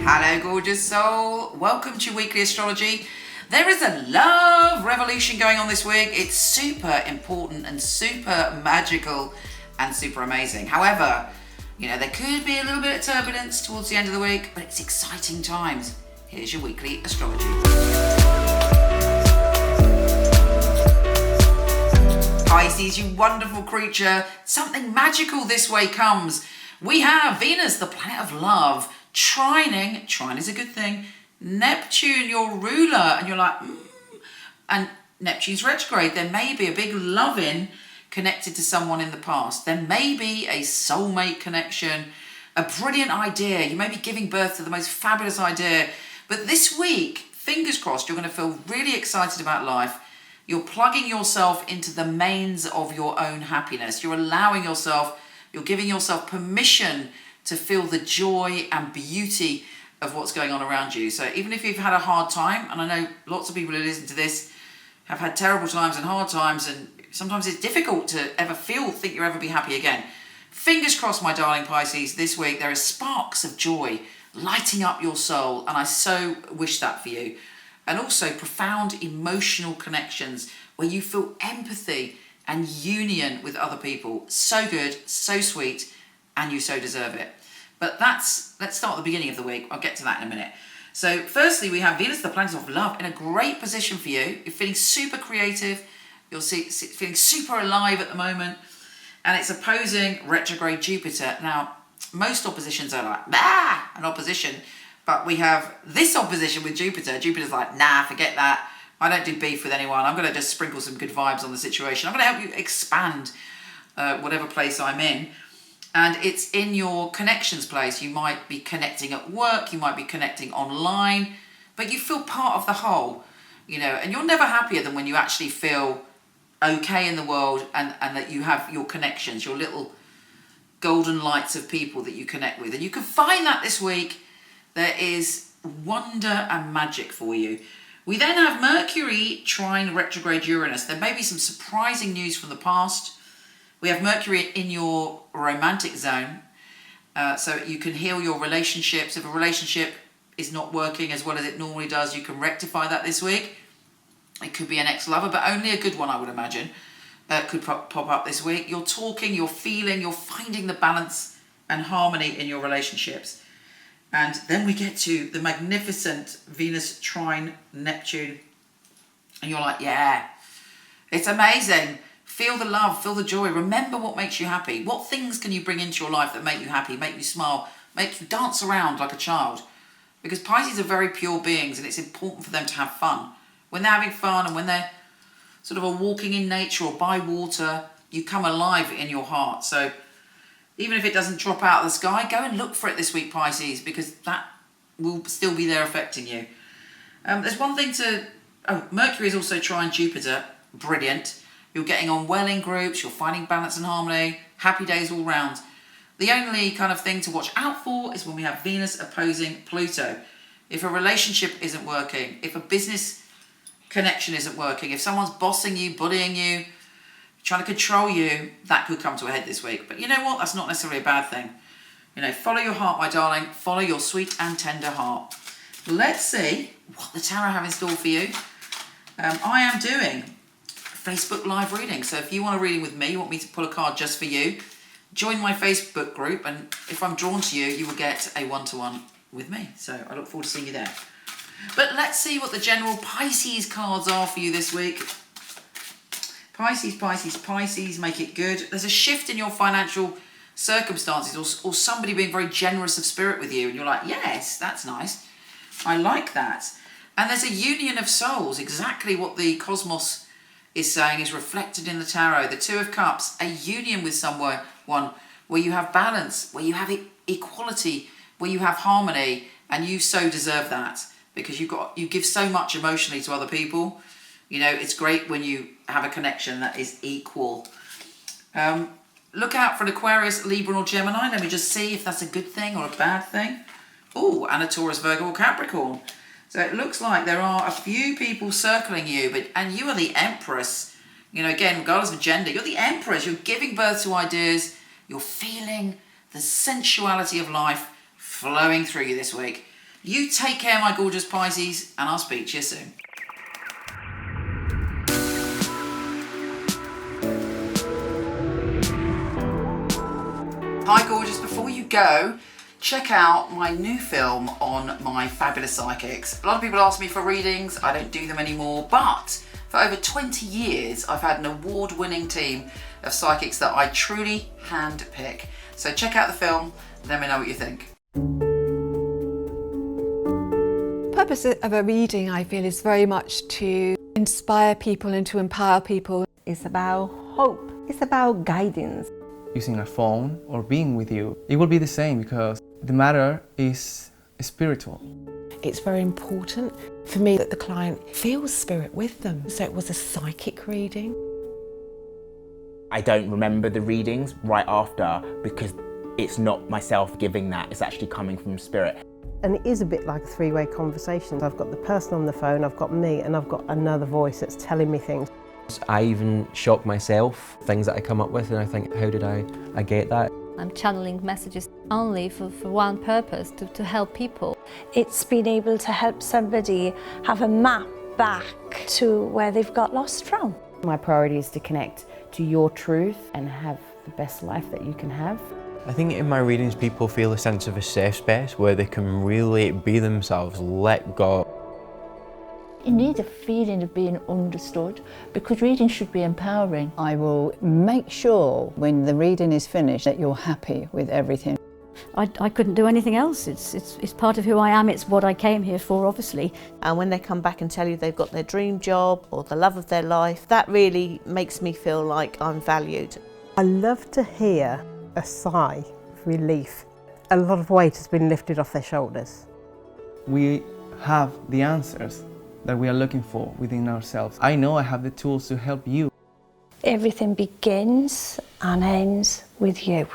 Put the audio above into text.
Hello, gorgeous soul. Welcome to weekly astrology. There is a love revolution going on this week. It's super important and super magical and super amazing. However, you know, there could be a little bit of turbulence towards the end of the week, but it's exciting times. Here's your weekly astrology. Pisces, you wonderful creature. Something magical this way comes. We have Venus, the planet of love, trining. Trine is a good thing. Neptune, your ruler. And you're like, And Neptune's retrograde. There may be a big love-in connected to someone in the past. There may be a soulmate connection, a brilliant idea. You may be giving birth to the most fabulous idea. But this week, fingers crossed, you're going to feel really excited about life. You're plugging yourself into the mains of your own happiness. You're allowing yourself, you're giving yourself permission to feel the joy and beauty of what's going on around you. So even if you've had a hard time, and I know lots of people who listen to this have had terrible times and hard times, and sometimes it's difficult to ever think you'll ever be happy again. Fingers crossed, my darling Pisces, this week there are sparks of joy lighting up your soul, and I so wish that for you. And also profound emotional connections where you feel empathy and union with other people. So good, so sweet, and you so deserve it. But let's start at the beginning of the week. I'll get to that in a minute. So firstly, we have Venus, the planet of love, in a great position for you. You're feeling super creative. You're feeling super alive at the moment. And it's opposing retrograde Jupiter. Now, most oppositions are like, an opposition. But we have this opposition with Jupiter. Jupiter's like, nah, forget that. I don't do beef with anyone. I'm going to just sprinkle some good vibes on the situation. I'm going to help you expand whatever place I'm in. And it's in your connections place. You might be connecting at work. You might be connecting online. But you feel part of the whole, you know. And you're never happier than when you actually feel okay in the world and that you have your connections, your little golden lights of people that you connect with. And you can find that this week. There is wonder and magic for you. We then have Mercury trine retrograde Uranus. There may be some surprising news from the past. We have Mercury in your romantic zone. So you can heal your relationships. If a relationship is not working as well as it normally does, you can rectify that this week. It could be an ex-lover, but only a good one, I would imagine, could pop up this week. You're talking, you're feeling, you're finding the balance and harmony in your relationships. And then we get to the magnificent Venus trine Neptune. And you're like, yeah, it's amazing. Feel the love, feel the joy. Remember what makes you happy. What things can you bring into your life that make you happy, make you smile, make you dance around like a child? Because Pisces are very pure beings and it's important for them to have fun. When they're having fun and when they're sort of walking in nature or by water, you come alive in your heart. So even if it doesn't drop out of the sky, go and look for it this week, Pisces, because that will still be there affecting you. There's one thing to... Mercury is also trine Jupiter. Brilliant. You're getting on well in groups. You're finding balance and harmony. Happy days all round. The only kind of thing to watch out for is when we have Venus opposing Pluto. If a relationship isn't working, if a business connection isn't working, if someone's bossing you, bullying you, trying to control you, that could come to a head this week. But you know what? That's not necessarily a bad thing. You know, follow your heart, my darling. Follow your sweet and tender heart. Let's see what the tarot have in store for you. I am doing Facebook live reading. So if you want a reading with me, you want me to pull a card just for you, join my Facebook group. And if I'm drawn to you, you will get a one-to-one with me. So I look forward to seeing you there. But let's see what the general Pisces cards are for you this week. Pisces, Pisces, Pisces, make it good. There's a shift in your financial circumstances or somebody being very generous of spirit with you. And you're like, yes, that's nice. I like that. And there's a union of souls. Exactly what the cosmos is saying is reflected in the tarot. The Two of Cups, a union with someone where you have balance, where you have equality, where you have harmony. And you so deserve that because you give so much emotionally to other people. You know, it's great when you have a connection that is equal. Look out for an Aquarius, Libra or Gemini. Let me just see if that's a good thing or a bad thing. Oh, and a Taurus, Virgo or Capricorn. So it looks like there are a few people circling you, and you are the Empress. You know, again, regardless of gender, you're the Empress. You're giving birth to ideas. You're feeling the sensuality of life flowing through you this week. You take care, my gorgeous Pisces, and I'll speak to you soon. Hi gorgeous, before you go, check out my new film on my fabulous psychics. A lot of people ask me for readings, I don't do them anymore, but for over 20 years I've had an award-winning team of psychics that I truly hand-pick. So check out the film, let me know what you think. The purpose of a reading, I feel, is very much to inspire people and to empower people. It's about hope, it's about guidance. Using a phone or being with you, it will be the same because the matter is spiritual. It's very important for me that the client feels spirit with them. So it was a psychic reading. I don't remember the readings right after because it's not myself giving that, it's actually coming from spirit. And it is a bit like a three-way conversation. I've got the person on the phone, I've got me, and I've got another voice that's telling me things. I even shock myself, things that I come up with, and I think, how did I get that? I'm channeling messages only for one purpose, to help people. It's been able to help somebody have a map back to where they've got lost from. My priority is to connect to your truth and have the best life that you can have. I think in my readings people feel a sense of a safe space where they can really be themselves, let go. You need a feeling of being understood because reading should be empowering. I will make sure when the reading is finished that you're happy with everything. I couldn't do anything else. It's part of who I am. It's what I came here for, obviously. And when they come back and tell you they've got their dream job or the love of their life, that really makes me feel like I'm valued. I love to hear a sigh of relief. A lot of weight has been lifted off their shoulders. We have the answers that we are looking for within ourselves. I know I have the tools to help you. Everything begins and ends with you.